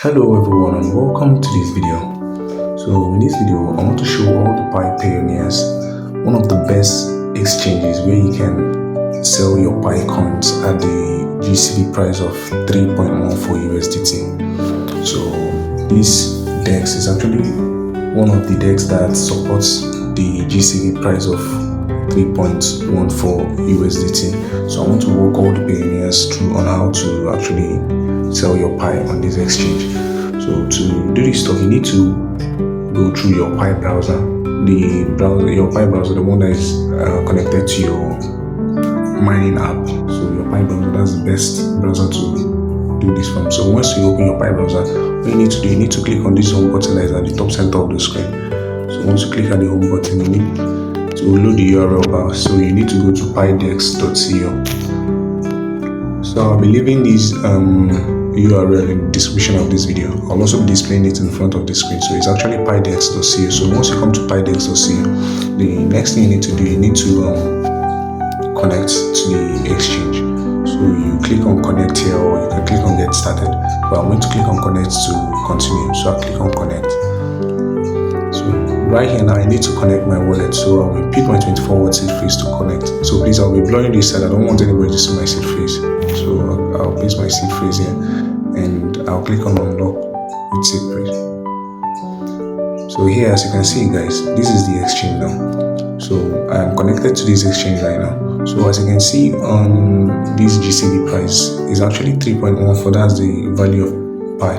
Hello everyone and welcome to this video. So in this video I want to show all the Pi pioneers one of the best exchanges where you can sell your Pi coins at the GCV price of 3.14 USDT. So this DEX is actually one of the DEX that supports the GCV price of 3.14 USDT. So I want to walk all the pioneers through on how to actually sell your Pi on this exchange. So to do this stuff, you need to go through your Pi browser, your Pi browser, the one that is connected to your mining app. So your Pi browser, that's the best browser to do this from. So once you open your Pi browser, what you need to do, you need to click on this home button that is at the top center of the screen. So once you click at the home button, you need to load the URL bar. So you need to go to PiDex.co. So I'll be leaving this URL in the description of this video. I'll also be displaying it in front of the screen. So it's actually PiDex.co. So once you come to PiDex.co, the next thing you need to do, you need to connect to the exchange. So you click on connect here, or you can click on get started. But I'm going to click on connect to continue. So I'll click on connect. So right here now, I need to connect my wallet. So I will pick my 24-word seed phrase to connect. So please, I'll be blurring this side. I don't want anybody to see my seed phrase. So I'll place my seed phrase here and I'll click on unlock with seed phrase. So here, as you can see guys, this is the exchange now. So I am connected to this exchange right now. So as you can see on this GCV price is actually 3.14. That's the value of Pi.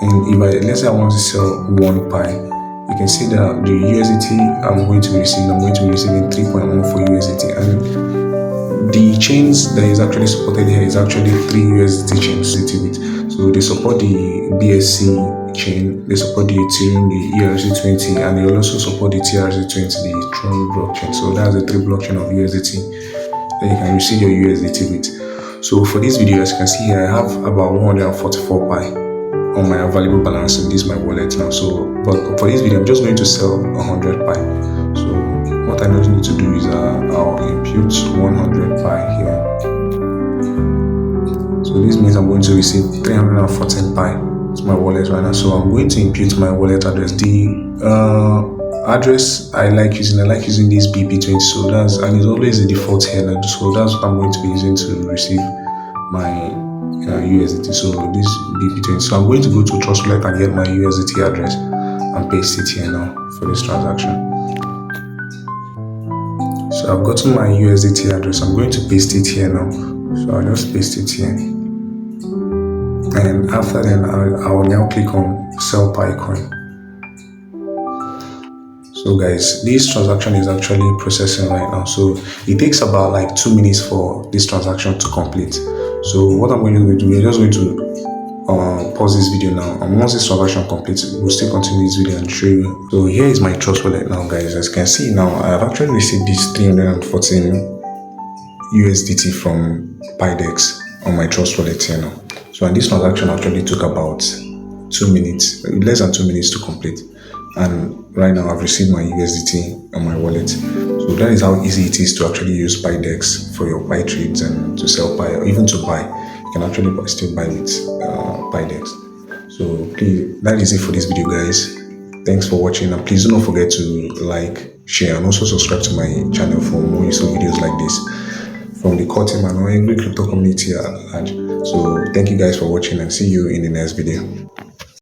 And if let's say I want to sell one Pi, you can see that the USDT I'm going to be receiving 3.14 USDT, and the chains that is actually supported here is actually 3 USDT chains. So they support the BSC chain, they support the Ethereum, the ERC20, and they also support the TRC20, the Tron blockchain. So that's the 3 blockchain of USDT that you can receive your USDT with. So for this video, as you can see here, I have about 144 Pi on my available balance in this my wallet now. So but for this video, I'm just going to sell 100 Pi. So what I just need to do is I'll impute 100 Pi here. So this means I'm going to receive 314 Pi to my wallet right now. So I'm going to impute my wallet address. The address I like using this BP20. So and it's always the default here now. So that's what I'm going to be using to receive my USDT. So this BP20. So I'm going to go to Trust Wallet and get my USDT address and paste it here now for this transaction. So I've gotten my USDT address. I'm going to paste it here now. So I'll just paste it here. And after then, I will now click on sell Pi coin. So guys, this transaction is actually processing right now. So it takes about like 2 minutes for this transaction to complete. So what I'm going to do, we're just going to pause this video now, and once this transaction completes, we'll still continue this video and show you. So here is my Trust Wallet now guys. As you can see now, I have actually received this 314 USDT from PiDex on my Trust Wallet here now. So and this transaction actually took about 2 minutes, less than 2 minutes to complete. And right now I've received my USDT on my wallet. So that is how easy it is to actually use PiDex for your Pi trades and to sell Pi, or even to buy. You can actually still buy with PiDex. So please, that is it for this video guys. Thanks for watching, and please do not forget to like, share, and also subscribe to my channel for more useful videos like this from the core team and every crypto community at large. So thank you guys for watching, and see you in the next video.